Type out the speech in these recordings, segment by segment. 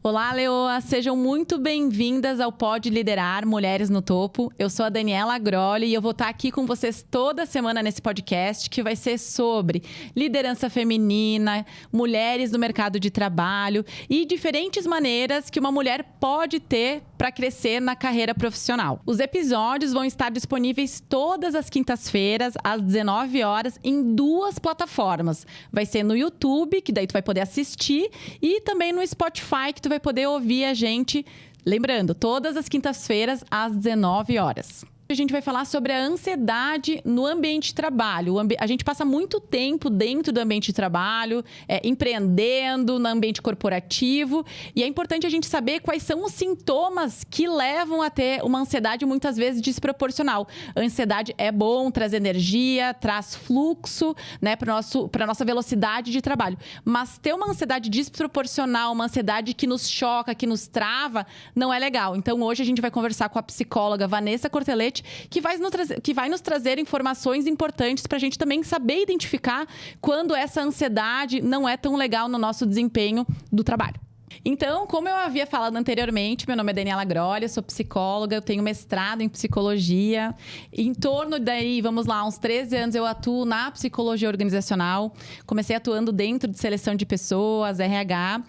Olá, Leoa! Sejam muito bem-vindas ao Pode Liderar Mulheres no Topo. Eu sou a Daniela Grolli e eu vou estar aqui com vocês toda semana nesse podcast que vai ser sobre liderança feminina, mulheres no mercado de trabalho e diferentes maneiras que uma mulher pode ter para crescer na carreira profissional. Os episódios vão estar disponíveis todas as quintas-feiras, às 19 horas, em 2 plataformas. Vai ser no YouTube, que daí tu vai poder assistir, e também no Spotify, que tu vai poder ouvir a gente, lembrando, todas as quintas-feiras às 19 horas. A gente vai falar sobre a ansiedade no ambiente de trabalho. A gente passa muito tempo dentro do ambiente de trabalho, empreendendo no ambiente corporativo. E é importante a gente saber quais são os sintomas que levam a ter uma ansiedade muitas vezes desproporcional. A ansiedade é bom, traz energia, traz fluxo, né, para a nossa velocidade de trabalho. Mas ter uma ansiedade desproporcional, uma ansiedade que nos choca, que nos trava, não é legal. Então, hoje a gente vai conversar com a psicóloga Vanessa Cortelete, que vai nos trazer informações importantes para a gente também saber identificar quando essa ansiedade não é tão legal no nosso desempenho do trabalho. Então, como eu havia falado anteriormente, meu nome é Daniela Grolli, eu sou psicóloga, eu tenho mestrado em psicologia. Em torno daí, vamos lá, uns 13 anos eu atuo na psicologia organizacional. Comecei atuando dentro de seleção de pessoas, RH.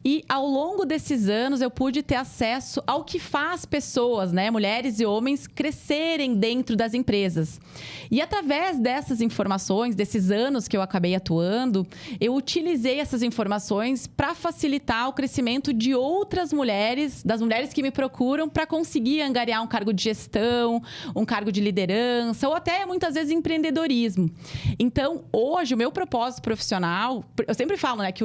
E ao longo desses anos eu pude ter acesso ao que faz pessoas, né, mulheres e homens, crescerem dentro das empresas. E através dessas informações, desses anos que eu acabei atuando, eu utilizei essas informações para facilitar o crescimento de outras mulheres, das mulheres que me procuram para conseguir angariar um cargo de gestão, um cargo de liderança ou até muitas vezes empreendedorismo. Então, hoje o meu propósito profissional, eu sempre falo, né, que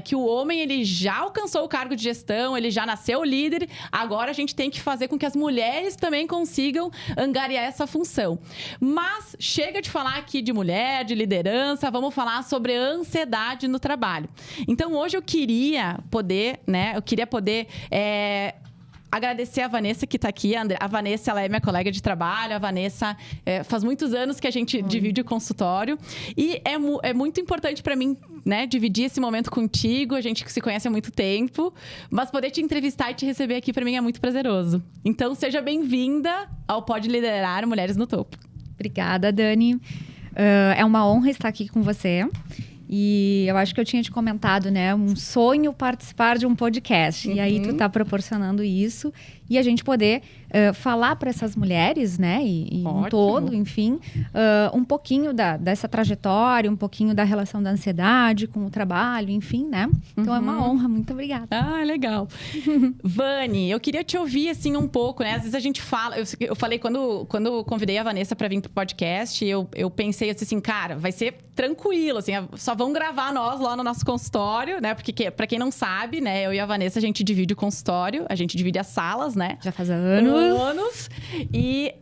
que o homem ele já alcançou o cargo de gestão, ele já nasceu líder, agora a gente tem que fazer com que as mulheres também consigam angariar essa função. Mas chega de falar aqui de mulher, de liderança, vamos falar sobre ansiedade no trabalho. Então, hoje eu queria poder, agradecer a Vanessa que está aqui. A Vanessa, ela é minha colega de trabalho. A Vanessa, faz muitos anos que a gente divide o consultório. E é muito importante para mim, né, dividir esse momento contigo. A gente se conhece há muito tempo. Mas poder te entrevistar e te receber aqui, para mim, é muito prazeroso. Então, seja bem-vinda ao Pode Liderar Mulheres no Topo. Obrigada, Dani. É uma honra estar aqui com você. E eu acho que eu tinha te comentado, né? Um sonho participar de um podcast. Uhum. E aí tu tá proporcionando isso. E a gente poder falar para essas mulheres, né? E um todo, enfim, um pouquinho dessa trajetória, um pouquinho da relação da ansiedade com o trabalho, enfim, né? Então é uma honra. Muito obrigada. Ah, legal. Vani, eu queria te ouvir, assim, um pouco, né? Às vezes a gente fala... Eu falei, quando eu convidei a Vanessa para vir pro podcast, eu pensei assim, cara, vai ser tranquilo, assim, só vão gravar nós lá no nosso consultório, né? Porque, para quem não sabe, né? Eu e a Vanessa, a gente divide o consultório, a gente divide as salas, né? Já faz anos. E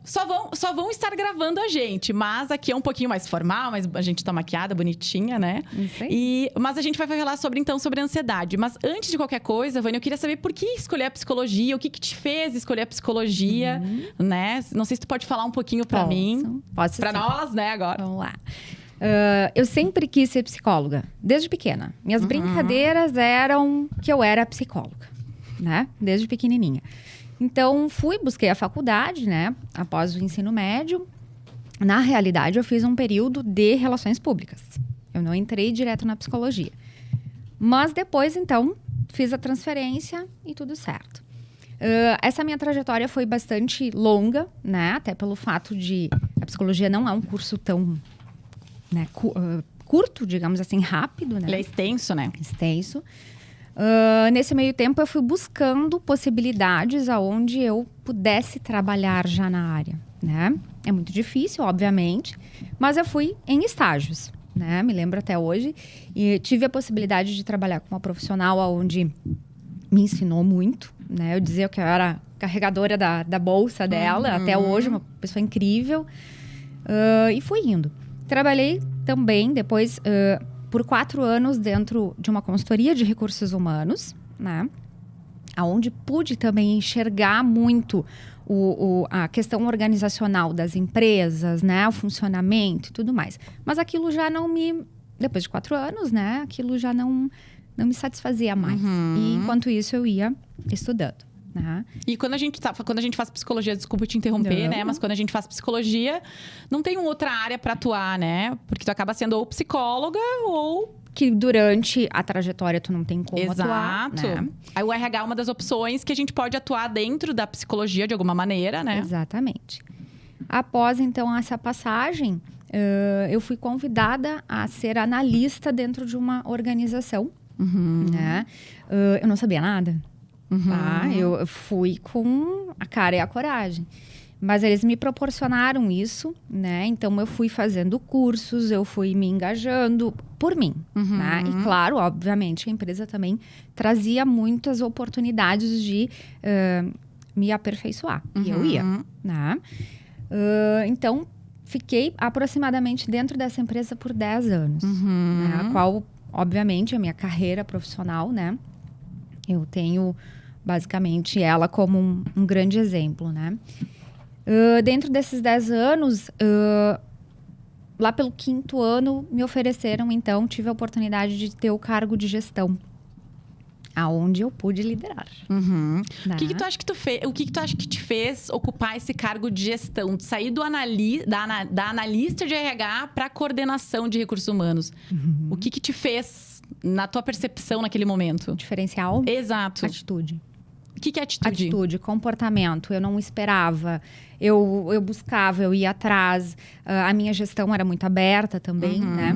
só vão estar gravando a gente. Mas aqui é um pouquinho mais formal, mas a gente tá maquiada, bonitinha, né? Isso aí. Mas a gente vai falar sobre a ansiedade. Mas antes de qualquer coisa, Vânia, eu queria saber por que escolher a psicologia, o que te fez escolher a psicologia, né? Não sei se tu pode falar um pouquinho pra mim. Posso pra sim. Nós, né, agora. Vamos lá. Eu sempre quis ser psicóloga, desde pequena. Minhas brincadeiras eram que eu era psicóloga, né? Desde pequenininha. Então, busquei a faculdade, né? Após o ensino médio. Na realidade, eu fiz um período de relações públicas. Eu não entrei direto na psicologia. Mas depois, então, fiz a transferência e tudo certo. Essa minha trajetória foi bastante longa, né? Até pelo fato de... A psicologia não é um curso tão... né, curto, digamos assim, rápido, né? Ele é extenso, né? Extenso. Nesse meio tempo, eu fui buscando possibilidades aonde eu pudesse trabalhar já na área, né? É muito difícil, obviamente, mas eu fui em estágios, né? Me lembro até hoje. E tive a possibilidade de trabalhar com uma profissional onde me ensinou muito, né? Eu dizia que eu era carregadora da bolsa dela, até hoje, uma pessoa incrível. E fui indo. Trabalhei também, depois, por 4 anos dentro de uma consultoria de recursos humanos, né? Onde pude também enxergar muito a questão organizacional das empresas, né? O funcionamento e tudo mais. Mas aquilo já não me... Depois de 4 anos, né? Aquilo já não não me satisfazia mais. E enquanto isso eu ia estudando. Né? E quando a gente faz psicologia, desculpa te interromper, né? Mas quando a gente faz psicologia, não tem outra área para atuar, né? Porque tu acaba sendo ou psicóloga ou... Que durante a trajetória tu não tem como atuar. Exato. Né? Aí o RH é uma das opções que a gente pode atuar dentro da psicologia de alguma maneira, né? Exatamente. Após, então, essa passagem, eu fui convidada a ser analista dentro de uma organização. Né? Eu não sabia nada. Tá? Eu fui com a cara e a coragem. Mas eles me proporcionaram isso, né? Então, eu fui fazendo cursos, eu fui me engajando por mim, né? E, claro, obviamente, a empresa também trazia muitas oportunidades de me aperfeiçoar. E eu ia, né? Então, fiquei aproximadamente dentro dessa empresa por 10 anos. Né? A qual, obviamente, a minha carreira profissional, né? Eu tenho, basicamente, ela como um grande exemplo, né? Dentro desses 10 anos, lá pelo 5º ano, me ofereceram, então, tive a oportunidade de ter o cargo de gestão, aonde eu pude liderar. Né? O que tu acha que tu fez? O que tu acha que te fez ocupar esse cargo de gestão? De sair da analista de RH para coordenação de recursos humanos. O que te fez, na tua percepção naquele momento? Diferencial? Exato. Atitude. O que é atitude? Atitude, comportamento. Eu não esperava. Eu buscava, eu ia atrás. A minha gestão era muito aberta também, né?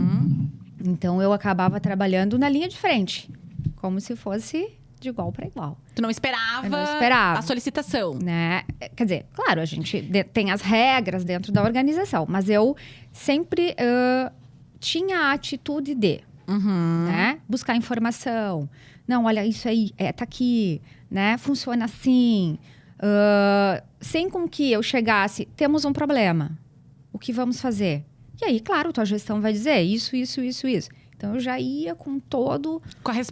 Então, eu acabava trabalhando na linha de frente. Como se fosse de igual para igual. Tu não esperava, Eu não esperava a solicitação? Né? Quer dizer, claro, a gente tem as regras dentro da organização. Mas eu sempre tinha a atitude de... Né? Buscar informação. Não, olha, isso aí, tá aqui, né? Funciona assim. Sem com que eu chegasse, temos um problema. O que vamos fazer? E aí, claro, tua gestão vai dizer isso. Então, eu já ia com todo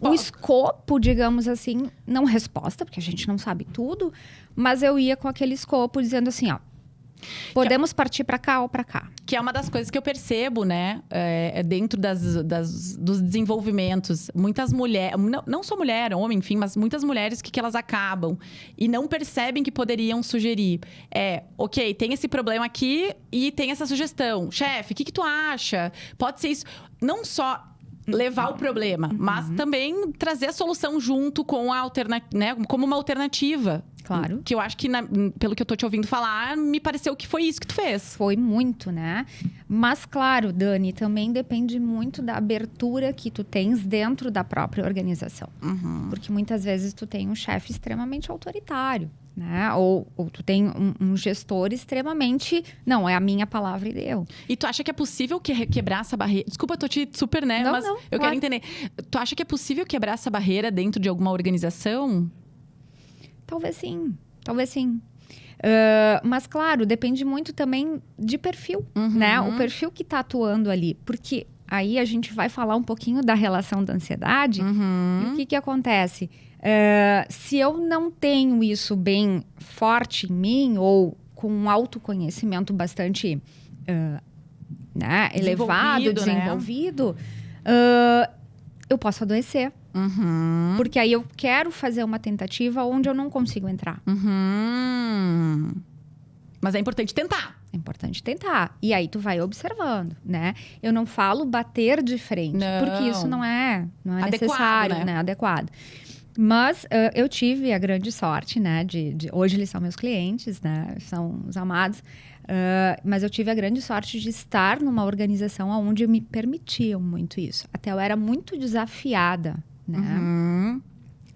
o escopo, digamos assim. Não resposta, porque a gente não sabe tudo. Mas eu ia com aquele escopo, dizendo assim, ó. Podemos partir para cá ou para cá. Que é uma das coisas que eu percebo, né? Dentro dos desenvolvimentos. Muitas mulheres, não só mulher, homem, enfim, mas muitas mulheres que elas acabam e não percebem que poderiam sugerir. Ok, tem esse problema aqui e tem essa sugestão. Chefe, o que tu acha? Pode ser isso. Não só levar o problema, mas também trazer a solução junto com a né, como uma alternativa. Claro. Que eu acho que, pelo que eu tô te ouvindo falar, me pareceu que foi isso que tu fez. Foi muito, né? Mas, claro, Dani, também depende muito da abertura que tu tens dentro da própria organização. Porque muitas vezes tu tem um chefe extremamente autoritário, né? Ou tu tem um gestor extremamente... Não, é a minha palavra e deu. E tu acha que é possível quebrar essa barreira? Desculpa, eu tô te super, né? Não, mas não, eu claro. quero entender. Tu acha que é possível quebrar essa barreira dentro de alguma organização? Talvez sim. Mas, claro, depende muito também de perfil, né? O perfil que tá atuando ali. Porque aí a gente vai falar um pouquinho da relação da ansiedade. E o que acontece? Se eu não tenho isso bem forte em mim, ou com um autoconhecimento bastante né, elevado, desenvolvido, eu posso adoecer. Porque aí eu quero fazer uma tentativa onde eu não consigo entrar. Mas é importante tentar. É importante tentar. E aí tu vai observando, né? Eu não falo bater de frente, porque isso não é necessário, né? Adequado. Mas eu tive a grande sorte, né? Hoje eles são meus clientes, né? São os amados. Mas eu tive a grande sorte de estar numa organização onde me permitiam muito isso. Até eu era muito desafiada, né?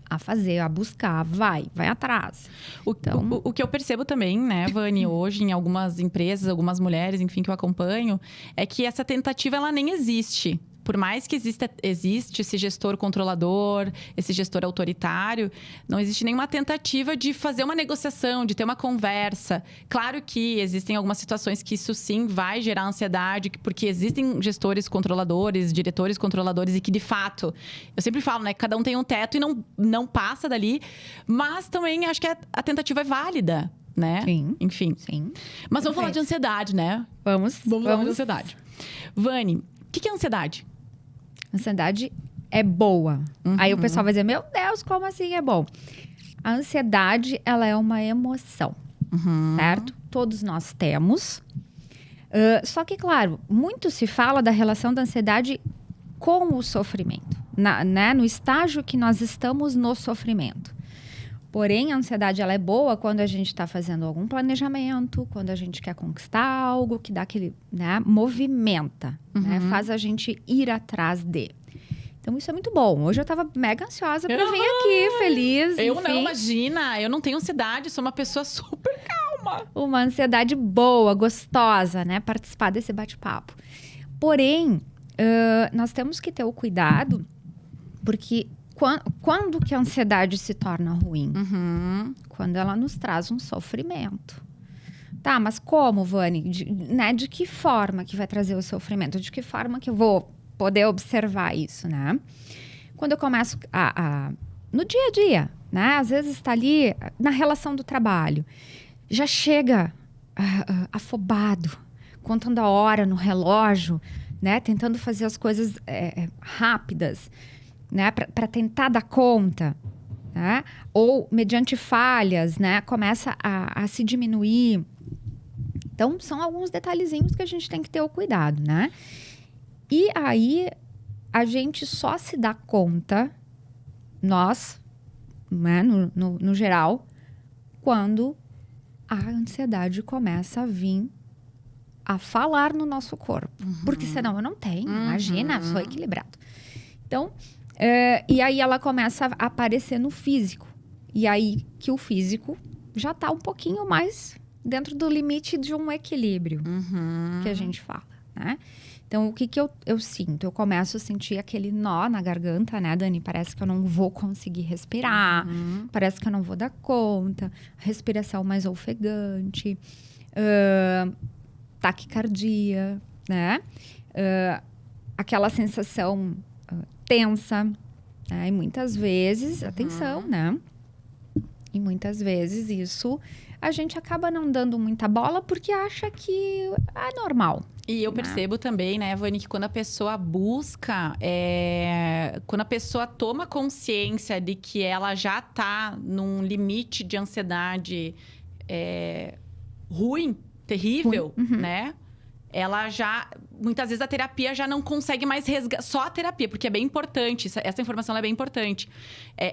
A fazer, a buscar, vai atrás. O que eu percebo também, né, Vani, hoje em algumas empresas, algumas mulheres, enfim, que eu acompanho, é que essa tentativa, ela nem existe. Por mais que existe esse gestor controlador, esse gestor autoritário, não existe nenhuma tentativa de fazer uma negociação, de ter uma conversa. Claro que existem algumas situações que isso sim vai gerar ansiedade, porque existem gestores controladores, diretores controladores, e que de fato, eu sempre falo, né, que cada um tem um teto e não passa dali, mas também acho que a tentativa é válida, né? Sim. Enfim. Sim. Mas vamos falar de ansiedade, né? Vamos falar de ansiedade. Vani, o que é ansiedade? Ansiedade é boa. Aí o pessoal vai dizer, meu Deus, como assim é bom? A ansiedade, ela é uma emoção, certo? Todos nós temos. Só que, claro, muito se fala da relação da ansiedade com o sofrimento, né? No estágio que nós estamos no sofrimento. Porém, a ansiedade ela é boa quando a gente está fazendo algum planejamento, quando a gente quer conquistar algo, que dá aquele, né, movimenta, né, faz a gente ir atrás de. Então, isso é muito bom. Hoje eu estava mega ansiosa para vir aqui, feliz. Eu enfim. não, imagina. Eu não tenho ansiedade, sou uma pessoa super calma. Uma ansiedade boa, gostosa, né? Participar desse bate-papo. Porém, nós temos que ter o cuidado, porque quando que a ansiedade se torna ruim? Quando ela nos traz um sofrimento. Tá, mas como, Vani? De que forma que vai trazer o sofrimento? De que forma que eu vou poder observar isso, né? Quando eu começo no dia a dia, né? Às vezes está ali na relação do trabalho. Já chega afobado, contando a hora no relógio, né? Tentando fazer as coisas rápidas, né? Para tentar dar conta, né? Ou mediante falhas, né? Começa a se diminuir. Então, são alguns detalhezinhos que a gente tem que ter o cuidado, né? E aí, a gente só se dá conta, nós, né? No geral, quando a ansiedade começa a vir a falar no nosso corpo. Porque senão eu não tenho, imagina, sou equilibrado. Então, e aí ela começa a aparecer no físico. E aí que o físico já está um pouquinho mais dentro do limite de um equilíbrio que a gente fala, né? Então, o que eu sinto? Eu começo a sentir aquele nó na garganta, né, Dani? Parece que eu não vou conseguir respirar, parece que eu não vou dar conta, respiração mais ofegante, taquicardia, né? Aquela sensação tensa, né? E muitas vezes, atenção, né? E muitas vezes isso a gente acaba não dando muita bola porque acha que é normal. E eu percebo também, né, Vani, que quando a pessoa busca, quando a pessoa toma consciência de que ela já tá num limite de ansiedade ruim, terrível, né? Ela já, muitas vezes a terapia já não consegue mais resgatar, só a terapia, porque é bem importante, essa informação é bem importante.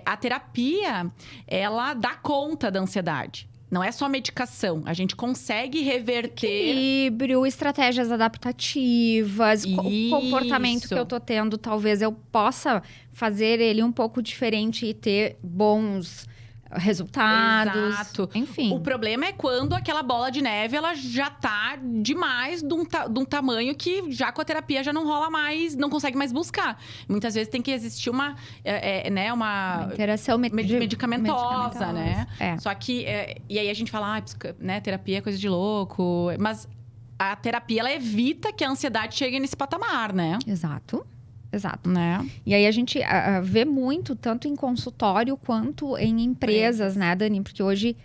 A terapia, ela dá conta da ansiedade. Não é só medicação, a gente consegue reverter... Equilíbrio, estratégias adaptativas, o comportamento que eu tô tendo, talvez eu possa fazer ele um pouco diferente e ter bons resultados. Exato. Enfim. O problema é quando aquela bola de neve, ela já tá demais de um tamanho que já com a terapia já não rola mais, não consegue mais buscar. Muitas vezes tem que existir uma interação medicamentosa, né? Só que, e aí a gente fala, né, terapia é coisa de louco. Mas a terapia, ela evita que a ansiedade chegue nesse patamar, né? Exato. Né? E aí a gente vê muito, tanto em consultório quanto em empresas, né, Dani? Porque hoje,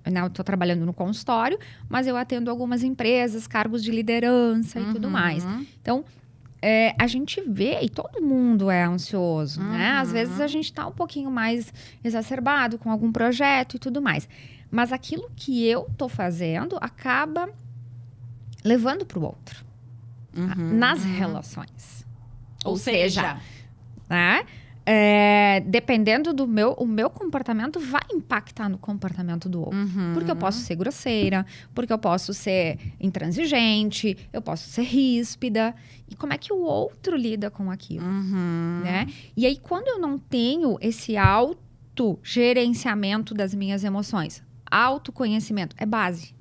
né, eu tô trabalhando no consultório, mas eu atendo algumas empresas, cargos de liderança e tudo mais. Então, a gente vê, e todo mundo é ansioso, né? Às vezes a gente tá um pouquinho mais exacerbado com algum projeto e tudo mais. Mas aquilo que eu tô fazendo acaba levando pro outro. Nas relações. Ou seja, né? Dependendo do o meu comportamento vai impactar no comportamento do outro. Porque eu posso ser grosseira, porque eu posso ser intransigente, eu posso ser ríspida. E como é que o outro lida com aquilo? Né? E aí, quando eu não tenho esse autogerenciamento das minhas emoções, autoconhecimento, é base.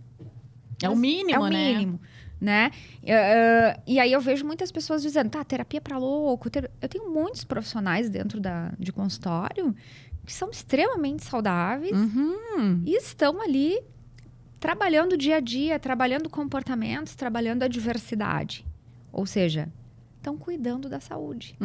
É o mínimo, né? É o mínimo. Né? E aí eu vejo muitas pessoas dizendo, terapia pra louco. Eu tenho muitos profissionais dentro de consultório que são extremamente saudáveis e estão ali trabalhando dia a dia, trabalhando comportamentos, trabalhando a diversidade. Ou seja, estão cuidando da saúde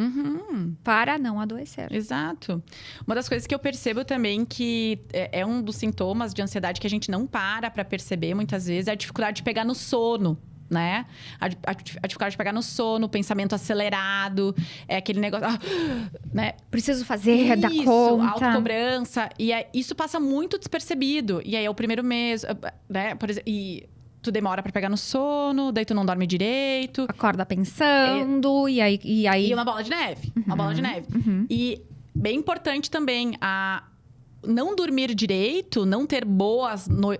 para não adoecer. Exato. Uma das coisas que eu percebo também que é um dos sintomas de ansiedade que a gente não para perceber muitas vezes é a dificuldade de pegar no sono. né? A dificuldade de pegar no sono, o pensamento acelerado, aquele negócio, né? Preciso fazer, dar Isso, conta. autocobrança. E isso passa muito despercebido. E aí é o primeiro mês, né? Por exemplo, e tu demora pra pegar no sono, daí tu não dorme direito. Acorda pensando, e aí... E é uma bola de neve. Uma bola de neve. E bem importante também, não dormir direito, não ter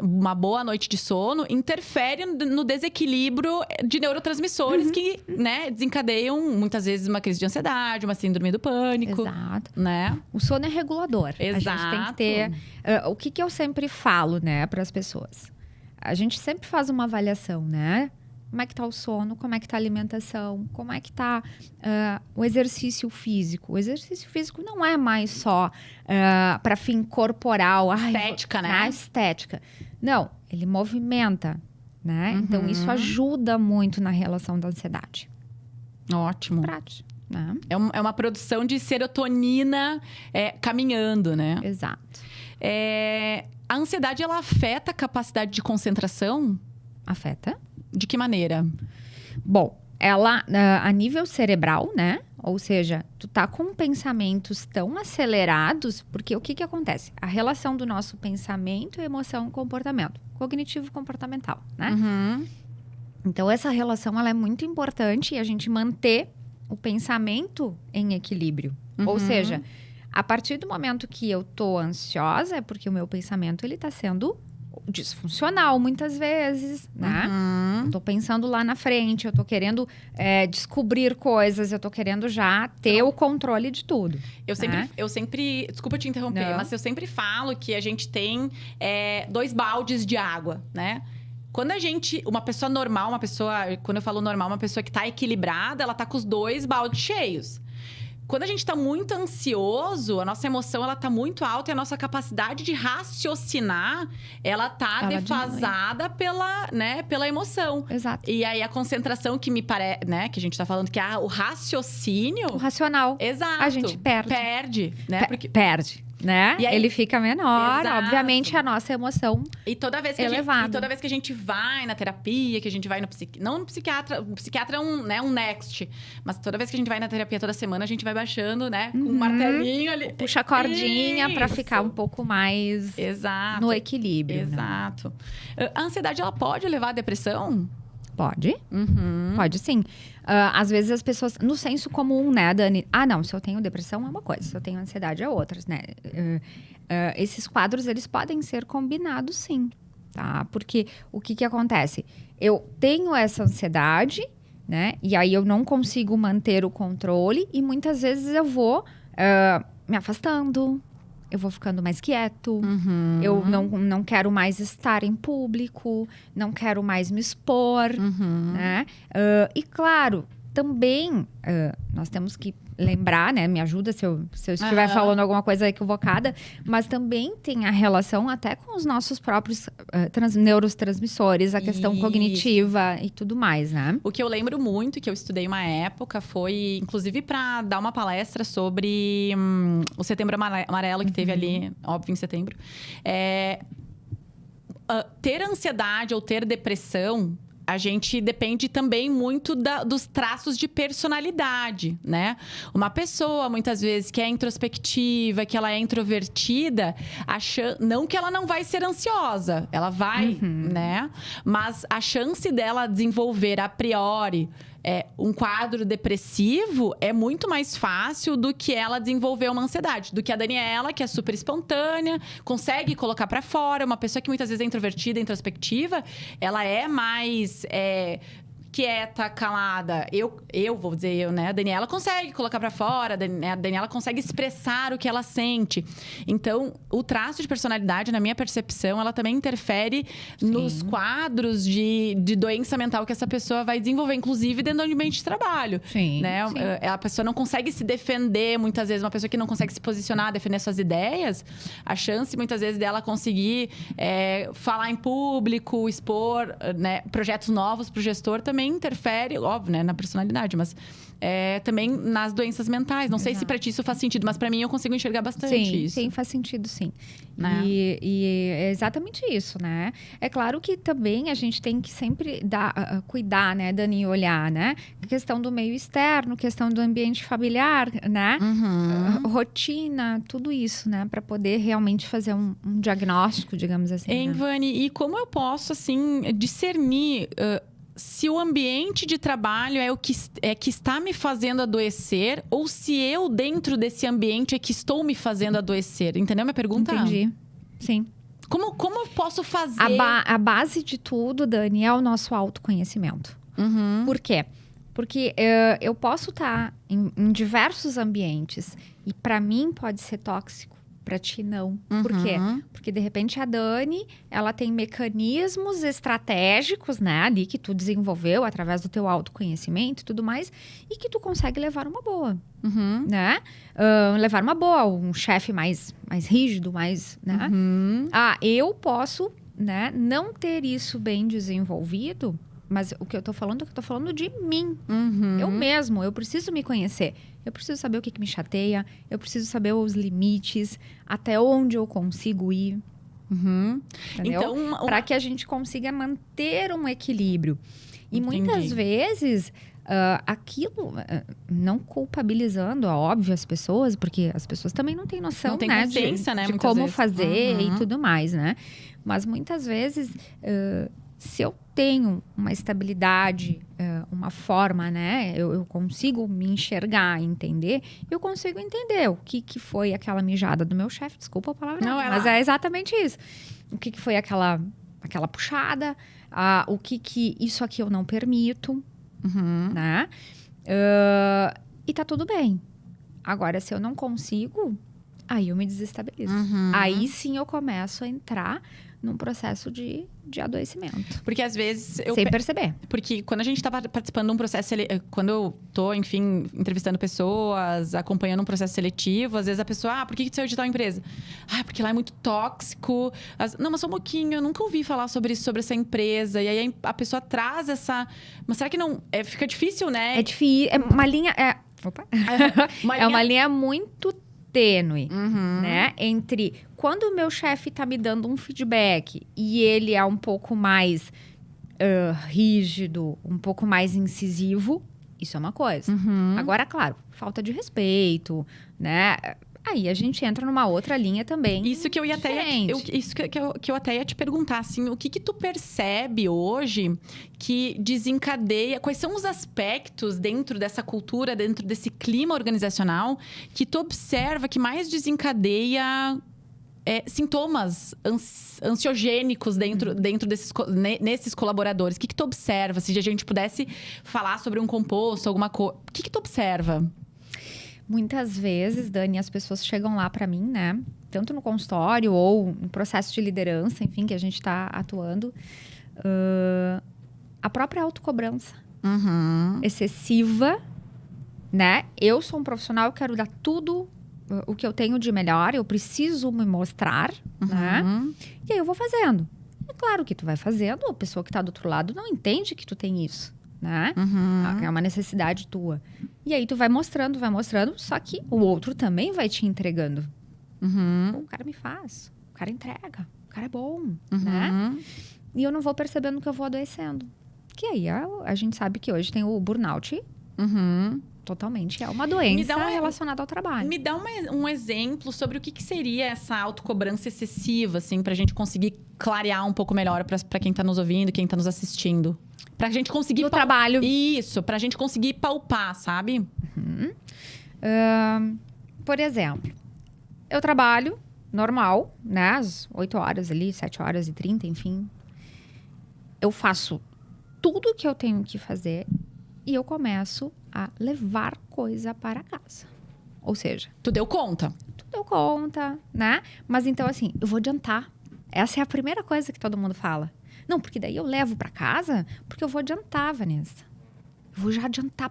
uma boa noite de sono, interfere no desequilíbrio de neurotransmissores que, né, desencadeiam muitas vezes uma crise de ansiedade, uma síndrome do pânico. Exato. Né? O sono é regulador. Exato. A gente tem que ter... o que eu sempre falo, né, para as pessoas? A gente sempre faz uma avaliação, né? Como é que tá o sono, como é que tá a alimentação, como é que tá o exercício físico. O exercício físico não é mais só para fim corporal. Estética, né? Estética. Não, ele movimenta, né? Então, isso ajuda muito na relação da ansiedade. Ótimo. Prático, né? É uma produção de serotonina caminhando, né? Exato. A ansiedade, ela afeta a capacidade de concentração? Afeta. De que maneira? Bom, ela, a nível cerebral, né? Ou seja, tu tá com pensamentos tão acelerados, porque o que acontece? A relação do nosso pensamento, emoção e comportamento. Cognitivo-comportamental, né? Então, essa relação, ela é muito importante e a gente manter o pensamento em equilíbrio. Ou seja, a partir do momento que eu tô ansiosa, é porque o meu pensamento, ele tá sendo disfuncional muitas vezes, né? Eu tô pensando lá na frente, eu tô querendo descobrir coisas, eu tô querendo já ter o controle de tudo. Eu sempre, desculpa te interromper, mas eu sempre falo que a gente tem 2 baldes de água, né? Quando uma pessoa normal, quando eu falo normal, uma pessoa que tá equilibrada, ela tá com os 2 baldes cheios. Quando a gente tá muito ansioso, a nossa emoção, ela tá muito alta e a nossa capacidade de raciocinar, ela tá defasada pela emoção. Exato. E aí, a concentração que me parece, né? Que a gente tá falando que o raciocínio... O racional. Exato. A gente perde. Perde, né? Perde, né? E aí, ele fica menor, exato. Obviamente, a nossa emoção elevada. E toda vez que a gente vai na terapia, que a gente vai não no psiquiatra, o psiquiatra é um next, mas toda vez que a gente vai na terapia toda semana, a gente vai baixando, né? Com um martelinho ali. Puxa a cordinha pra ficar um pouco mais no equilíbrio. Exato. Né? A ansiedade, ela pode levar à depressão? Pode. Pode sim. Às vezes as pessoas, no senso comum, né, Dani? Não, se eu tenho depressão é uma coisa, se eu tenho ansiedade é outras, né? Esses quadros, eles podem ser combinados sim, tá? Porque o que acontece? Eu tenho essa ansiedade, né? E aí eu não consigo manter o controle e muitas vezes eu vou me afastando. Eu vou ficando mais quieto, eu não quero mais estar em público, não quero mais me expor, né? E claro, também nós temos que lembrar, né? Me ajuda se eu estiver falando alguma coisa equivocada, mas também tem a relação até com os nossos próprios neurotransmissores, a questão cognitiva e tudo mais, né? O que eu lembro muito, que eu estudei uma época, foi inclusive para dar uma palestra sobre o Setembro Amarelo, que teve ali, óbvio, em setembro. Ter ansiedade ou ter depressão, a gente depende também muito dos traços de personalidade, né? Uma pessoa, muitas vezes, que é introspectiva, que ela é introvertida, não que ela não vai ser ansiosa, ela vai, né? Mas a chance dela desenvolver a priori um quadro depressivo é muito mais fácil do que ela desenvolver uma ansiedade. Do que a Daniela, que é super espontânea, consegue colocar pra fora. Uma pessoa que muitas vezes é introvertida, introspectiva, ela é mais... quieta, calada. Eu vou dizer, né? A Daniela consegue colocar pra fora, a Daniela consegue expressar o que ela sente. Então, o traço de personalidade, na minha percepção, ela também interfere nos quadros de doença mental que essa pessoa vai desenvolver, inclusive dentro do ambiente de trabalho. Sim, né? sim. A pessoa não consegue se defender, muitas vezes, uma pessoa que não consegue se posicionar, defender suas ideias, a chance, muitas vezes, dela conseguir falar em público, expor, né, projetos novos pro gestor também também interfere, óbvio, né, na personalidade, mas também nas doenças mentais. Não sei se pra ti isso faz sentido, mas pra mim eu consigo enxergar bastante isso. Sim, faz sentido, sim. Né? E é exatamente isso, né? É claro que também a gente tem que sempre cuidar, né, Dani, e olhar, né? Questão do meio externo, questão do ambiente familiar, né? Rotina, tudo isso, né? Para poder realmente fazer um diagnóstico, digamos assim. Hein, né? Vani, e como eu posso, assim, discernir se o ambiente de trabalho é o que está me fazendo adoecer ou se eu, dentro desse ambiente, é que estou me fazendo adoecer? Entendeu minha pergunta? Entendi. Sim. Como eu posso fazer? A base de tudo, Dani, é o nosso autoconhecimento. Por quê? Porque eu posso estar em diversos ambientes e para mim pode ser tóxico, para ti não. Por quê? Porque de repente a Dani, ela tem mecanismos estratégicos, né, ali que tu desenvolveu através do teu autoconhecimento e tudo mais, e que tu consegue levar uma boa, né? Levar uma boa, um chefe mais rígido, mais, né? Eu posso, né, não ter isso bem desenvolvido. Mas o que eu tô falando de mim. Eu preciso me conhecer. Eu preciso saber o que me chateia. Eu preciso saber os limites. Até onde eu consigo ir. Entendeu? Então, para que a gente consiga manter um equilíbrio. E Entendi. muitas vezes, aquilo... não culpabilizando, óbvio, as pessoas. Porque as pessoas também não têm noção, não tem né, consciência, né, de muitas como vezes. fazer e tudo mais, né? Mas muitas vezes... se eu tenho uma estabilidade, uma forma, né? Eu consigo me enxergar, entender. Eu consigo entender o que foi aquela mijada do meu chefe. Desculpa a palavra, mas é exatamente isso. O que foi aquela puxada. O que isso aqui eu não permito. Né? E tá tudo bem. Agora, se eu não consigo, aí eu me desestabilizo. Aí sim eu começo a entrar num processo de adoecimento. Porque às vezes... Sem perceber. Porque quando a gente está participando de um processo... Quando eu tô, enfim, entrevistando pessoas, acompanhando um processo seletivo, às vezes a pessoa... por que tu saiu de tal empresa? Porque lá é muito tóxico. Não, mas só um pouquinho. Eu nunca ouvi falar sobre isso, sobre essa empresa. E aí a pessoa traz essa... Mas será que não... fica difícil, né? É difícil. É uma linha... É uma linha muito tênue, né? Entre quando o meu chefe tá me dando um feedback e ele é um pouco mais rígido, um pouco mais incisivo, isso é uma coisa. Agora, claro, falta de respeito, né? Aí a gente entra numa outra linha também. Isso que eu ia que eu até ia te perguntar, assim, o que tu percebe hoje que desencadeia? Quais são os aspectos dentro dessa cultura, dentro desse clima organizacional, que tu observa que mais desencadeia sintomas ansiogênicos dentro nesses colaboradores? O que tu observa? Se a gente pudesse falar sobre um composto, alguma coisa, o que tu observa? Muitas vezes, Dani, as pessoas chegam lá para mim, né? Tanto no consultório ou no processo de liderança, enfim, que a gente está atuando. A própria autocobrança excessiva, né? Eu sou um profissional, eu quero dar tudo o que eu tenho de melhor, eu preciso me mostrar, né? E aí eu vou fazendo. É claro que tu vai fazendo, a pessoa que está do outro lado não entende que tu tem isso, né? É uma necessidade tua. E aí tu vai mostrando, só que o outro também vai te entregando. O cara me faz, o cara entrega, o cara é bom, né? E eu não vou percebendo que eu vou adoecendo. Que aí a gente sabe que hoje tem o burnout. Totalmente, é uma doença relacionada ao trabalho. Me dá um exemplo sobre o que seria essa autocobrança excessiva, assim, pra gente conseguir clarear um pouco melhor pra quem tá nos ouvindo, quem tá nos assistindo. Pra gente conseguir... No trabalho. Isso, pra gente conseguir palpar, sabe? Por exemplo, eu trabalho normal, né? Às 8 horas ali, 7h30, enfim. Eu faço tudo o que eu tenho que fazer e eu começo a levar coisa para casa. Ou seja... Tu deu conta? Tu deu conta, né? Mas então, assim, eu vou adiantar. Essa é a primeira coisa que todo mundo fala. Não, porque daí eu levo para casa, porque eu vou adiantar, Vanessa. Eu vou já adiantar.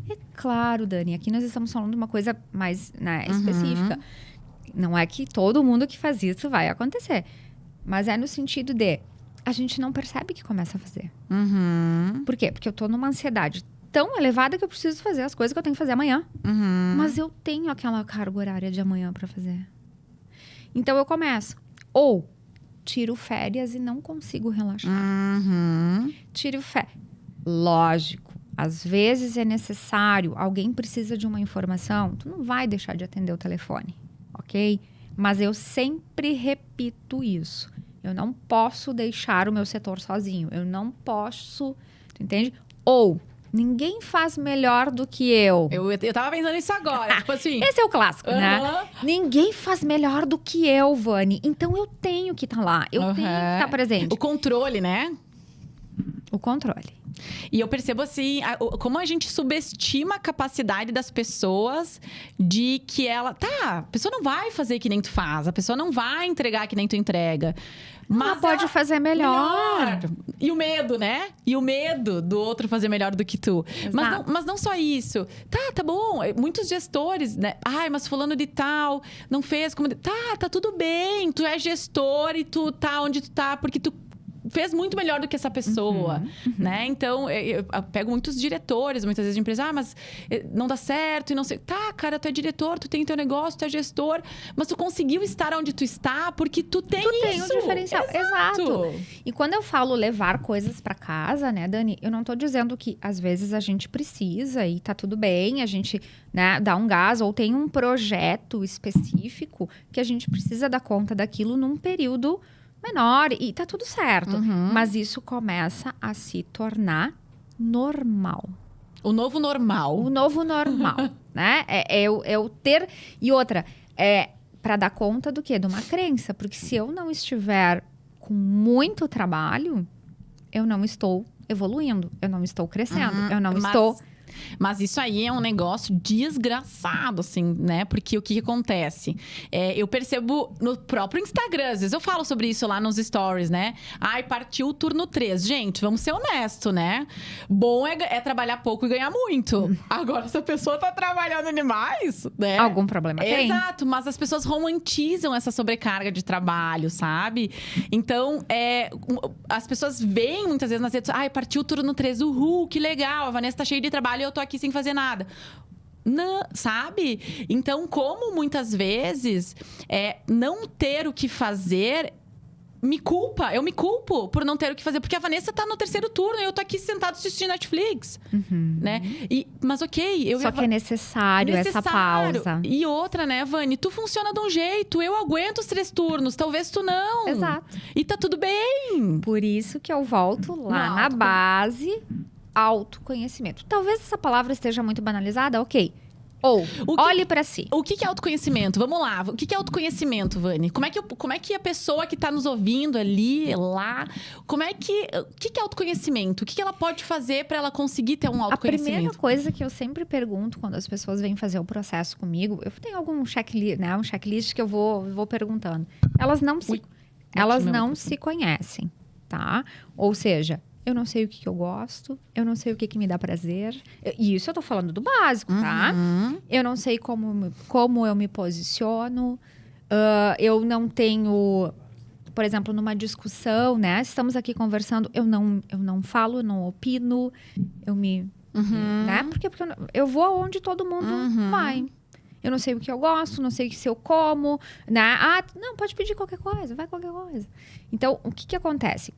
É claro, Dani, aqui nós estamos falando de uma coisa mais, né, específica. Não é que todo mundo que faz isso vai acontecer. Mas é no sentido de... a gente não percebe que começa a fazer. Uhum. Por quê? Porque eu tô numa ansiedade tão elevada que eu preciso fazer as coisas que eu tenho que fazer amanhã. Uhum. Mas eu tenho aquela carga horária de amanhã para fazer. Então eu começo. Ou tiro férias e não consigo relaxar. Uhum. Tiro férias. Lógico, às vezes é necessário, alguém precisa de uma informação, tu não vai deixar de atender o telefone, ok? Mas eu sempre repito isso. Eu não posso deixar o meu setor sozinho. Eu não posso, tu entende? Ou ninguém faz melhor do que eu. Eu tava pensando nisso agora. Tipo assim. Esse é o clássico, né? Uhum. Ninguém faz melhor do que eu, Vani. Então eu tenho que estar lá. Eu tenho que estar presente. O controle, né? O controle. E eu percebo assim, como a gente subestima a capacidade das pessoas de que ela... Tá, a pessoa não vai fazer que nem tu faz. A pessoa não vai entregar que nem tu entrega. Mas ela pode fazer melhor. E o medo, né? E o medo do outro fazer melhor do que tu. Mas não só isso. Tá bom. Muitos gestores, né? Ai, mas fulano de tal não fez como... Tá tudo bem. Tu é gestor e tu tá onde tu tá porque tu fez muito melhor do que essa pessoa, né? Então, eu pego muitos diretores, muitas vezes de empresa, mas não dá certo e não sei... Tá, cara, tu é diretor, tu tem teu negócio, tu é gestor, mas tu conseguiu estar onde tu está porque tu tem isso. Tu tem um diferencial. Exato. E quando eu falo levar coisas pra casa, né, Dani, eu não tô dizendo que às vezes a gente precisa e tá tudo bem, a gente, né, dá um gás ou tem um projeto específico que a gente precisa dar conta daquilo num período menor e tá tudo certo. Mas isso começa a se tornar normal. O novo normal. O novo normal, né? É eu ter... E outra, para dar conta do quê? De uma crença. Porque se eu não estiver com muito trabalho, eu não estou evoluindo. Eu não estou crescendo. Eu não estou... Mas isso aí é um negócio desgraçado, assim, né? Porque o que acontece? Eu percebo no próprio Instagram, às vezes eu falo sobre isso lá nos stories, né? Ai, partiu o turno 3. Gente, vamos ser honestos, né? Bom é trabalhar pouco e ganhar muito. Agora, se a pessoa tá trabalhando demais, né? Algum problema tem. Exato, mas as pessoas romantizam essa sobrecarga de trabalho, sabe? Então, as pessoas veem muitas vezes nas redes sociais, ai, partiu o turno 3, uhul, que legal, a Vanessa tá cheia de trabalho e eu tô aqui sem fazer nada. Não, sabe? Então, como muitas vezes não ter o que fazer eu me culpo por não ter o que fazer, porque a Vanessa tá no 3º turno e eu tô aqui sentado assistindo Netflix, né? Mas ok, só que é necessário essa pausa. E outra, né, Vani? Tu funciona de um jeito, eu aguento os 3 turnos, talvez tu não. Exato. E tá tudo bem. Por isso que eu volto lá na base, autoconhecimento. Talvez essa palavra esteja muito banalizada, ok. Ou, olhe pra si. O que é autoconhecimento? Vamos lá. O que é autoconhecimento, Vani? Como é que a pessoa que tá nos ouvindo ali, lá... O que é autoconhecimento? O que ela pode fazer pra ela conseguir ter um autoconhecimento? A primeira coisa que eu sempre pergunto quando as pessoas vêm fazer o processo comigo... Eu tenho algum checklist, né? Um checklist que eu vou perguntando. Elas não se conhecem, tá? Ou seja... Eu não sei o que eu gosto, eu não sei o que me dá prazer. E isso eu tô falando do básico, tá? Eu não sei como eu me posiciono. Eu não tenho... Por exemplo, numa discussão, né? Estamos aqui conversando, eu não falo, não opino. Eu me... Né? Porque eu vou aonde todo mundo vai. Eu não sei o que eu gosto, não sei se eu como, né? Ah, não, pode pedir qualquer coisa, vai qualquer coisa. Então, o que acontece?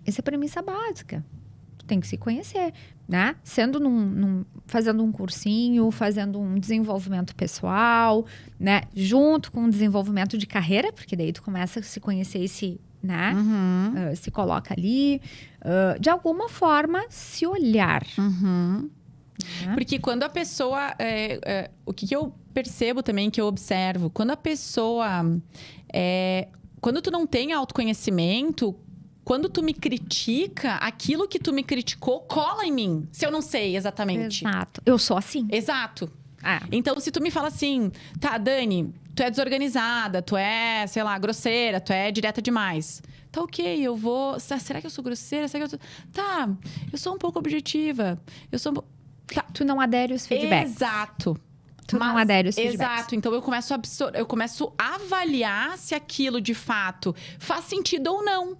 Essa é a premissa básica. Tu tem que se conhecer, né? Sendo fazendo um cursinho, fazendo um desenvolvimento pessoal, né? Junto com um desenvolvimento de carreira, porque daí tu começa a se conhecer e se, né? Se coloca ali. De alguma forma, se olhar. Porque quando a pessoa... o que eu percebo também, que eu observo, quando a pessoa... quando tu não tem autoconhecimento... Quando tu me critica, aquilo que tu me criticou cola em mim. Se eu não sei exatamente. Exato. Eu sou assim. Exato. Então, se tu me fala assim... Tá, Dani, tu é desorganizada. Tu é, sei lá, grosseira. Tu é direta demais. Tá, ok. Eu vou... Será que eu sou grosseira? Será que eu sou... Tá, eu sou um pouco objetiva. Eu sou... Tá. Tu não adere os feedbacks. Exato. Não adere os feedbacks. Exato. Então, eu começo a avaliar se aquilo, de fato, faz sentido ou não.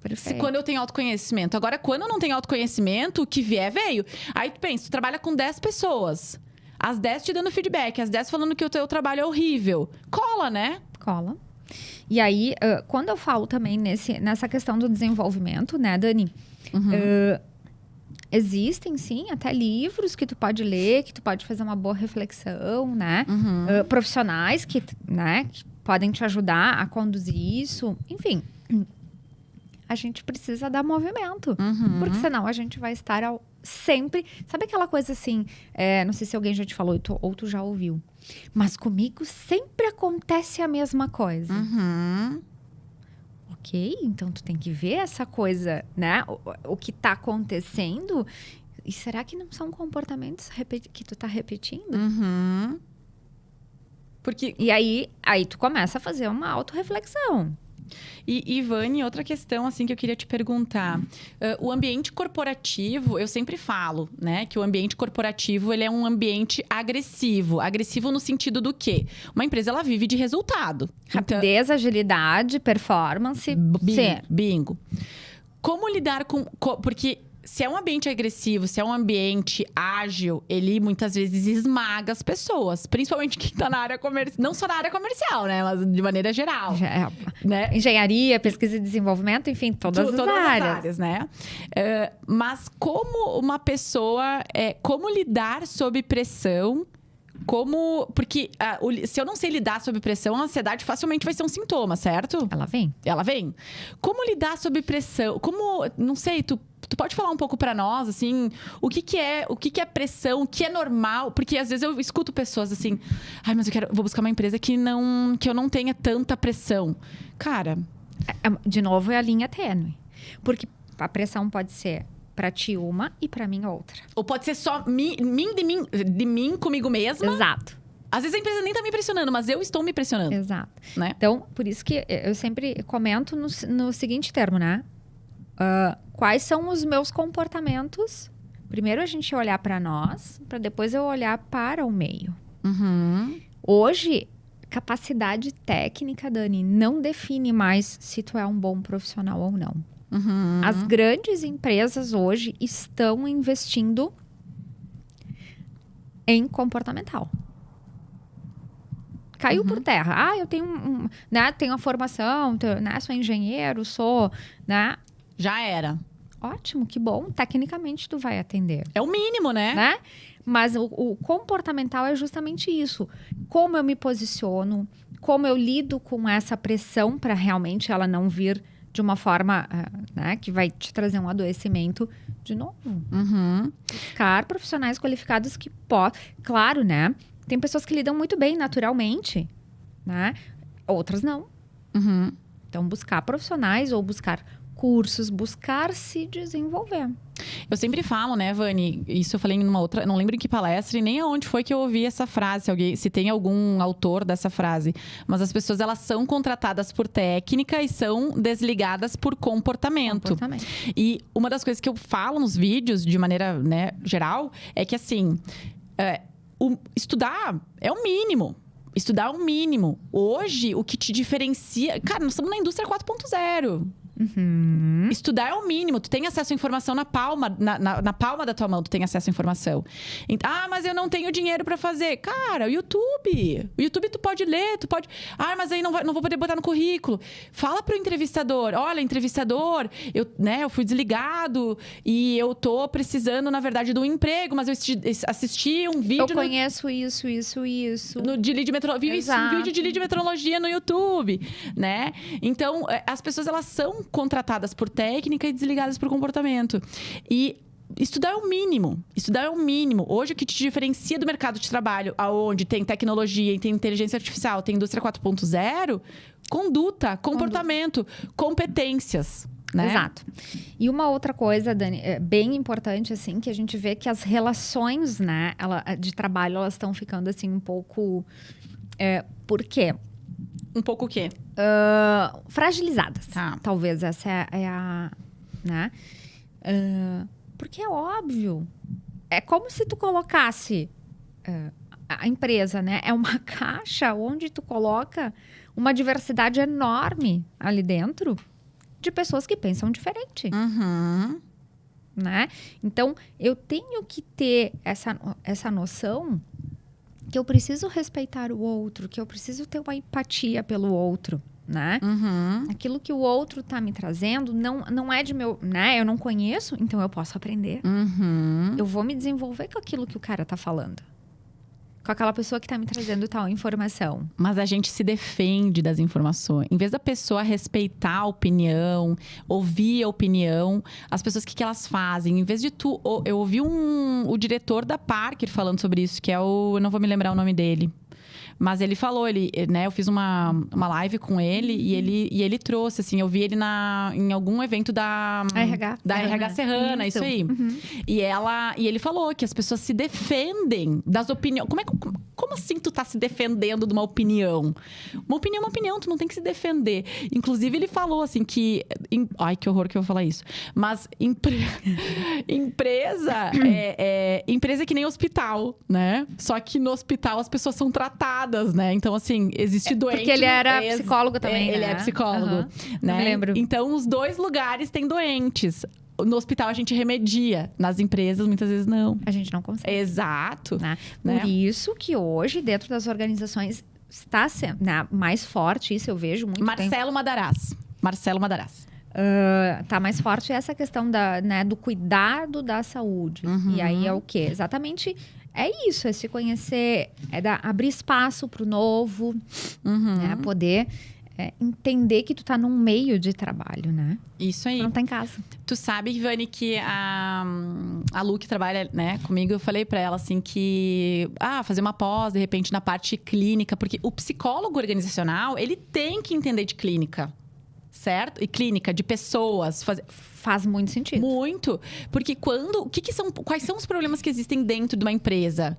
Perfeito. Quando eu tenho autoconhecimento. Agora, quando eu não tenho autoconhecimento, o que vier, veio. Aí tu pensa, tu trabalha com 10 pessoas. As 10 te dando feedback, as 10 falando que o teu trabalho é horrível. Cola, né? Cola. E aí, quando eu falo também nessa questão do desenvolvimento, né, Dani? Existem, sim, até livros que tu pode ler, que tu pode fazer uma boa reflexão, né? Profissionais que podem te ajudar a conduzir isso. Enfim, a gente precisa dar movimento. Porque senão a gente vai estar sempre... Sabe aquela coisa assim, não sei se alguém já te falou ou tu já ouviu, mas comigo sempre acontece a mesma coisa. Ok, então tu tem que ver essa coisa, né? O que tá acontecendo. E será que não são comportamentos que tu tá repetindo? Porque... E aí tu começa a fazer uma autorreflexão. E Vani, outra questão assim que eu queria te perguntar. O ambiente corporativo, eu sempre falo, né? Que o ambiente corporativo, ele é um ambiente agressivo. Agressivo no sentido do quê? Uma empresa, ela vive de resultado. Rapidez, agilidade, performance. Bingo. Como lidar com... Porque... Se é um ambiente agressivo, se é um ambiente ágil, ele muitas vezes esmaga as pessoas. Principalmente quem tá na área comercial. Não só na área comercial, né? Mas de maneira geral. Né? Engenharia, pesquisa e desenvolvimento, enfim, todas as áreas, né? Mas como uma pessoa... como lidar sob pressão... Porque se eu não sei lidar sob pressão, a ansiedade facilmente vai ser um sintoma, certo? Ela vem. Como lidar sob pressão? Não sei, tu pode falar um pouco pra nós, assim, o que é pressão, o que é normal? Porque às vezes eu escuto pessoas assim, mas vou buscar uma empresa que eu não tenha tanta pressão. Cara... De novo, é a linha tênue. Porque a pressão pode ser... Pra ti uma e pra mim outra. Ou pode ser só de mim comigo mesma. Exato. Às vezes a empresa nem tá me pressionando, mas eu estou me pressionando. Exato. Né? Então, por isso que eu sempre comento no seguinte termo, né? Quais são os meus comportamentos? Primeiro a gente olhar pra nós, pra depois eu olhar para o meio. Hoje, capacidade técnica, Dani, não define mais se tu é um bom profissional ou não. As grandes empresas hoje estão investindo em comportamental. Caiu por terra. Eu tenho tenho a formação, sou engenheiro, sou... Né? Já era. Ótimo, que bom. Tecnicamente tu vai atender. É o mínimo, né? Mas o comportamental é justamente isso. Como eu me posiciono, como eu lido com essa pressão para realmente ela não vir... de uma forma que vai te trazer um adoecimento de novo. Buscar profissionais qualificados que podem... Claro, né? Tem pessoas que lidam muito bem naturalmente, né? Outras não. Então, buscar profissionais ou buscar cursos, buscar se desenvolver. Eu sempre falo, né, Vani? Isso eu falei numa outra... Não lembro em que palestra e nem aonde foi que eu ouvi essa frase. Se tem algum autor dessa frase. Mas as pessoas, elas são contratadas por técnica e são desligadas por comportamento. E uma das coisas que eu falo nos vídeos, de maneira geral, é que assim... estudar é o mínimo. Estudar é o mínimo. Hoje, o que te diferencia... Cara, nós estamos na indústria 4.0. Estudar é o mínimo. Tu tem acesso à informação na palma, na palma da tua mão, tu tem acesso à informação. Mas eu não tenho dinheiro pra fazer. Cara, o YouTube tu pode ler, tu pode... mas aí não vou poder botar no currículo. Fala pro entrevistador. Olha, entrevistador, eu fui desligado e eu tô precisando, na verdade, de um emprego, mas eu assisti um vídeo... Eu conheço isso. De lead metrologia, um vídeo de lead metrologia no YouTube, né? Então, as pessoas, elas são contratadas por técnica e desligadas por comportamento. E estudar é o mínimo. Hoje, o que te diferencia do mercado de trabalho, aonde tem tecnologia, tem inteligência artificial, tem indústria 4.0, conduta, comportamento, competências. Né? Exato. E uma outra coisa, Dani, bem importante, assim, que a gente vê que as relações, né, de trabalho, elas estão ficando, assim, um pouco... por quê? Um pouco o quê? Fragilizadas. Talvez essa é a... Né? Porque é óbvio. É como se tu colocasse... a empresa, né? É uma caixa onde tu coloca uma diversidade enorme ali dentro de pessoas que pensam diferente. Uhum. Né? Então, eu tenho que ter essa noção que eu preciso respeitar o outro, que eu preciso ter uma empatia pelo outro, né? Uhum. Aquilo que o outro tá me trazendo não é de meu, né? Eu não conheço, então eu posso aprender. Uhum. Eu vou me desenvolver com aquilo que o cara tá falando. Com aquela pessoa que tá me trazendo tal informação. Mas a gente se defende das informações. Em vez da pessoa respeitar a opinião, ouvir a opinião, as pessoas, o que elas fazem? Em vez de tu... Eu ouvi o diretor da Parker falando sobre isso, que é o... Eu não vou me lembrar o nome dele. Mas ele falou, né, eu fiz uma live com ele e ele trouxe, assim, eu vi ele em algum evento da RH Serrana, isso aí. Uhum. E ele falou que as pessoas se defendem das opiniões. Como assim tu tá se defendendo de uma opinião? Uma opinião é uma opinião, tu não tem que se defender. Inclusive, ele falou assim que... Ai, que horror que eu vou falar isso. Mas empresa é que nem hospital, né? Só que no hospital as pessoas são tratadas, né? Então, assim, existe doente... Porque ele era psicólogo também, né? Ele é psicólogo, Uhum. né? Eu me lembro. Então, os dois lugares têm doentes. No hospital a gente remedia, nas empresas muitas vezes não. A gente não consegue. Exato. Né? Né? Por isso que hoje, dentro das organizações, está sendo, né, mais forte, isso eu vejo muito. Marcelo Madarazzi. Tá mais forte essa questão do cuidado da saúde. Uhum. E aí é o quê? Exatamente é isso, é se conhecer, abrir espaço para o novo, Uhum. né? Poder entender que tu tá num meio de trabalho, né? Isso aí. Tu não tá em casa. Tu sabe, Ivani, que a Lu que trabalha, né, comigo, eu falei pra ela assim que fazer uma pós, de repente, na parte clínica, porque o psicólogo organizacional, ele tem que entender de clínica. Certo? E clínica, de pessoas. Faz muito sentido. Muito. Porque quais são os problemas que existem dentro de uma empresa?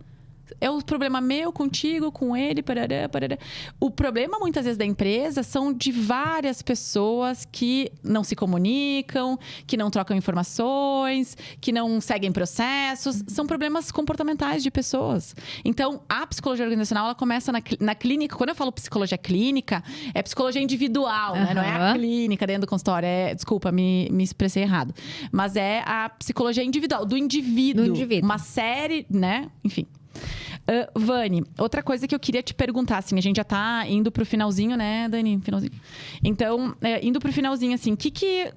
É o problema meu, contigo, com ele, parará, parará. O problema, muitas vezes, da empresa são de várias pessoas que não se comunicam, que não trocam informações, que não seguem processos. São problemas comportamentais de pessoas. Então, a psicologia organizacional, ela começa na clínica. Quando eu falo psicologia clínica, é psicologia individual, né? Não é a clínica dentro do consultório. Desculpa, me expressei errado. Mas é a psicologia individual, do indivíduo. Uma série, né? Enfim. Vani, outra coisa que eu queria te perguntar, assim, a gente já tá indo pro finalzinho, né, Dani? Finalzinho. Então, indo pro finalzinho, assim,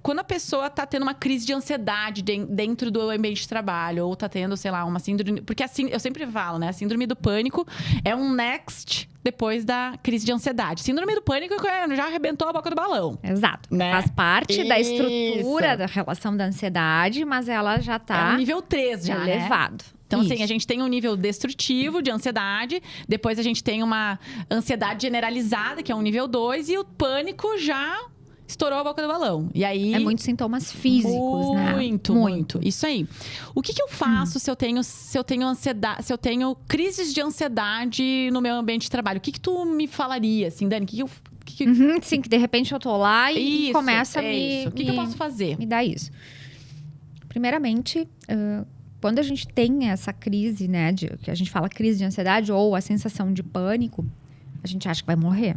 quando a pessoa tá tendo uma crise de ansiedade dentro do ambiente de trabalho, ou tá tendo, sei lá, uma síndrome... Porque assim, eu sempre falo, né, a síndrome do pânico é um next depois da crise de ansiedade. Síndrome do pânico já arrebentou a boca do balão. Exato. Né? Faz parte da estrutura da relação da ansiedade, mas ela já tá... É um nível 3 já, elevado. Né? Então, assim, a gente tem um nível destrutivo de ansiedade. Depois, a gente tem uma ansiedade generalizada, que é um nível 2. E o pânico já estourou a boca do balão. E aí... É muitos sintomas físicos, né? Muito. Isso aí. O que eu faço se eu tenho ansiedade, se eu tenho crises de ansiedade no meu ambiente de trabalho? O que tu me falaria, assim, Dani? Sim, que de repente eu tô lá e começa a me... O que eu posso fazer? Me dá isso. Primeiramente... Quando a gente tem essa crise, né, que a gente fala crise de ansiedade ou a sensação de pânico, a gente acha que vai morrer.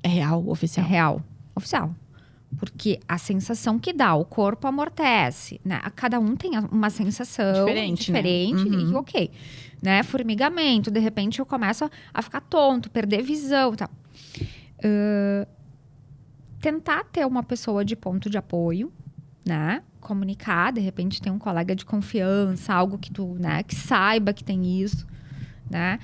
É real, oficial? É real, oficial. Porque a sensação que dá, o corpo amortece, né? Cada um tem uma sensação diferente né? E ok. Né? Formigamento, de repente eu começo a ficar tonto, perder visão e tal. Tentar ter uma pessoa de ponto de apoio, né? Comunicar, de repente tem um colega de confiança, algo que tu, né, que saiba que tem isso, né?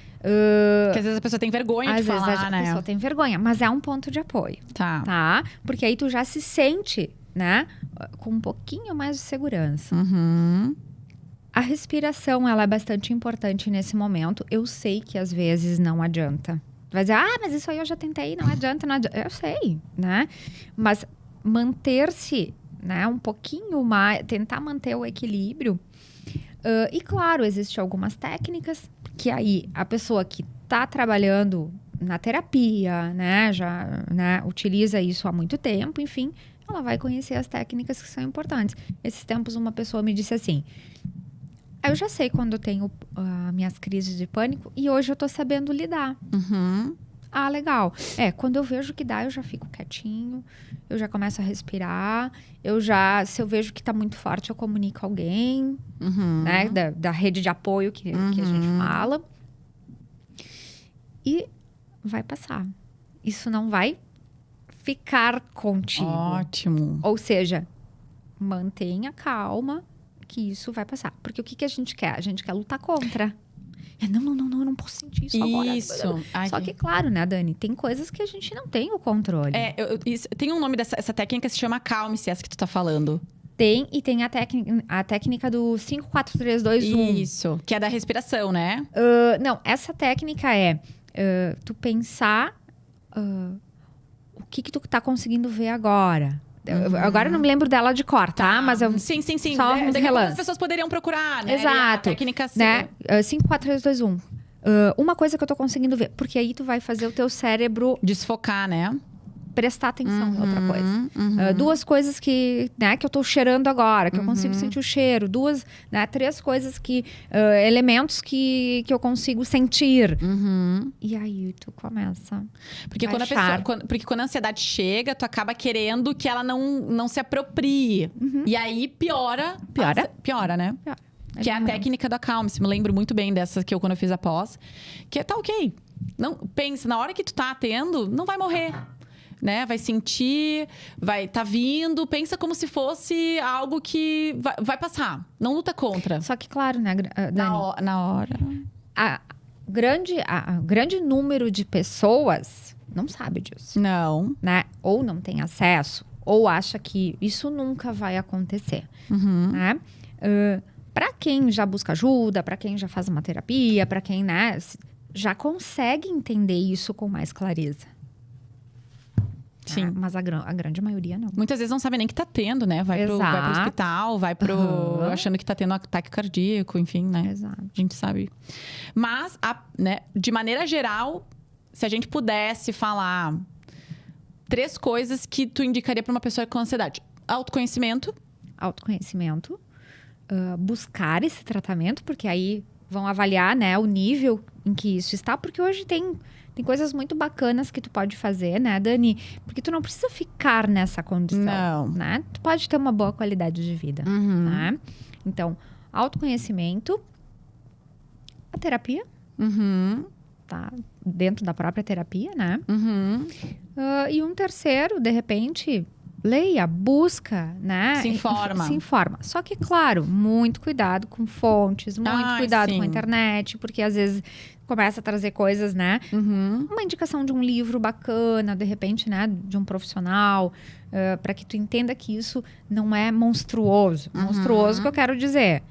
Porque às vezes a pessoa tem vergonha de falar, né? Às vezes a pessoa tem vergonha, mas é um ponto de apoio. Tá? Porque aí tu já se sente, né, com um pouquinho mais de segurança. Uhum. A respiração, ela é bastante importante nesse momento. Eu sei que às vezes não adianta. Tu vai dizer, mas isso aí eu já tentei, não adianta. Eu sei, né? Mas manter-se, né, um pouquinho mais, tentar manter o equilíbrio. E claro, existem algumas técnicas que aí a pessoa que está trabalhando na terapia, né, já, né, utiliza isso há muito tempo, enfim, ela vai conhecer as técnicas que são importantes. Esses tempos uma pessoa me disse assim, eu já sei quando eu tenho minhas crises de pânico e hoje eu tô sabendo lidar. Uhum. Ah, legal. Quando eu vejo que dá, eu já fico quietinho, eu já começo a respirar, se eu vejo que tá muito forte, eu comunico alguém, né? Da rede de apoio que a gente fala. E vai passar. Isso não vai ficar contigo. Ótimo. Ou seja, mantenha calma, que isso vai passar. Porque o que a gente quer? A gente quer lutar contra. Não, eu não posso sentir isso agora. Isso. Só que, claro, né, Dani? Tem coisas que a gente não tem o controle. Tem um nome essa técnica que se chama Calme-se, essa que tu tá falando. E tem a técnica do 5, 4, 3, 2, 1. Isso, que é da respiração, né? Não, essa técnica é tu pensar o que tu tá conseguindo ver agora. Agora eu não me lembro dela de cor, tá? Mas eu... Sim. Só uns relances. As pessoas poderiam procurar, né? Exato. A técnica né? 5, 4, 3, 2, 1. Uma coisa que eu tô conseguindo ver. Porque aí tu vai fazer o teu cérebro... Desfocar, né? Prestar atenção em outra coisa. Duas coisas que eu tô cheirando agora, que eu consigo sentir o cheiro. Três coisas elementos que eu consigo sentir. E aí tu começa. Porque quando a ansiedade chega, tu acaba querendo que ela não se aproprie. E aí piora. Piora, né? Piora. Que é a técnica da Calme-se. Me lembro muito bem dessa quando eu fiz a pós. Que tá ok. Não, pensa, na hora que tu tá tendo, não vai morrer. Né? Vai sentir, tá vindo. Pensa como se fosse algo que vai passar. Não luta contra. Só que, claro, né, Dani? Na hora. A grande número de pessoas não sabe disso. Não. Né? Ou não tem acesso, ou acha que isso nunca vai acontecer. Né? Para quem já busca ajuda, para quem já faz uma terapia, para quem, né, já consegue entender isso com mais clareza. Sim. Mas a grande maioria não. Muitas vezes não sabe nem que tá tendo, né? Vai pro hospital, achando que tá tendo um ataque cardíaco, enfim, né? Exato. A gente sabe. Mas, né, de maneira geral, se a gente pudesse falar 3 coisas que tu indicaria para uma pessoa com ansiedade. Autoconhecimento. Buscar esse tratamento, porque aí vão avaliar, né, o nível em que isso está. Porque hoje tem coisas muito bacanas que tu pode fazer, né, Dani? Porque tu não precisa ficar nessa condição. Não. Né? Tu pode ter uma boa qualidade de vida. Né? Então, autoconhecimento, a terapia, tá? Dentro da própria terapia, né? E um terceiro, de repente, leia, busca, né? Se informa. Só que, claro, muito cuidado com fontes, muito cuidado com a internet, porque às vezes começa a trazer coisas, né? Uma indicação de um livro bacana, de repente, né? De um profissional, para que tu entenda que isso não é monstruoso. Monstruoso que eu quero dizer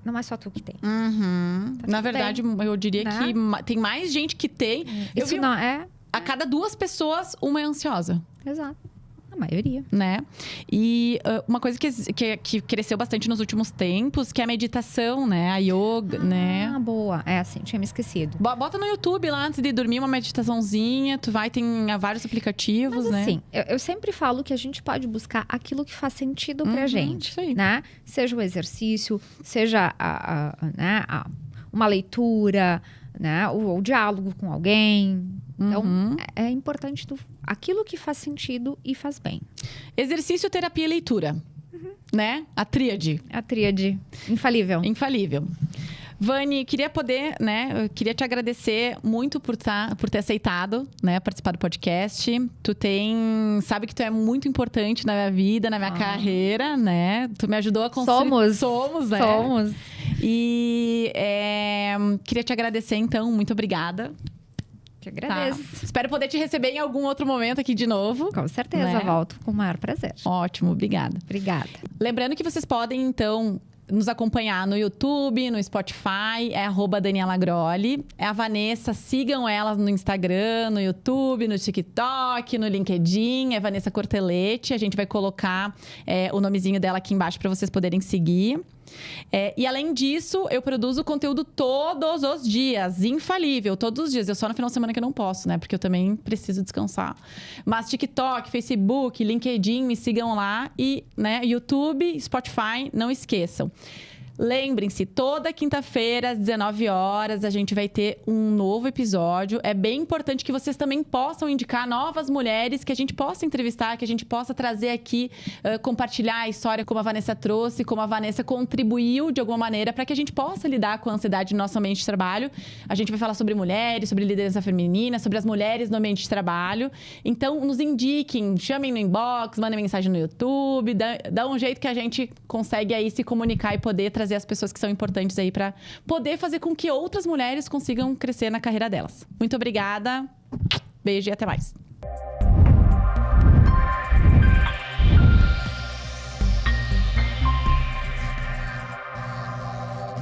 não é só tu que tem. Tá. Na verdade, eu diria, né, que tem mais gente que tem. Isso não é... A cada 2 pessoas, uma é ansiosa. Exato. A maioria. Né? E uma coisa que cresceu bastante nos últimos tempos, que é a meditação, né? A yoga, né? Ah, boa. Assim, tinha me esquecido. Bota no YouTube lá, antes de dormir, uma meditaçãozinha. Tem vários aplicativos, mas, né? assim, eu sempre falo que a gente pode buscar aquilo que faz sentido pra gente. Isso aí. Né? Seja o exercício, seja uma leitura, né? O diálogo com alguém. Então, é importante aquilo que faz sentido e faz bem. Exercício, terapia e leitura. Né? A tríade. A tríade. Infalível. Infalível. Vani, eu queria te agradecer muito por ter aceitado, né, participar do podcast. Sabe que tu é muito importante na minha vida, na minha carreira, né? Tu me ajudou a construir. Somos, né? Somos. E queria te agradecer, então. Muito obrigada. Que agradeço. Tá. Espero poder te receber em algum outro momento aqui de novo. Com certeza, né? Volto com o maior prazer. Ótimo, obrigada. Obrigada. Lembrando que vocês podem, então, nos acompanhar no YouTube, no Spotify, é @Daniela Grolli. É a Vanessa, sigam ela no Instagram, no YouTube, no TikTok, no LinkedIn. É Vanessa Cortelete. A gente vai colocar o nomezinho dela aqui embaixo para vocês poderem seguir. E além disso, eu produzo conteúdo todos os dias, infalível, todos os dias. Eu só no final de semana que eu não posso, né? Porque eu também preciso descansar. Mas TikTok, Facebook, LinkedIn, me sigam lá. E, né, YouTube, Spotify, não esqueçam. Lembrem-se, toda quinta-feira, às 19 horas, a gente vai ter um novo episódio. É bem importante que vocês também possam indicar novas mulheres que a gente possa entrevistar, que a gente possa trazer aqui, compartilhar a história como a Vanessa trouxe, como a Vanessa contribuiu de alguma maneira para que a gente possa lidar com a ansiedade no nosso ambiente de trabalho. A gente vai falar sobre mulheres, sobre liderança feminina, sobre as mulheres no ambiente de trabalho. Então, nos indiquem, chamem no inbox, mandem mensagem no YouTube, dá um jeito que a gente consegue aí se comunicar e poder trazer as pessoas que são importantes aí para poder fazer com que outras mulheres consigam crescer na carreira delas. Muito obrigada, beijo e até mais.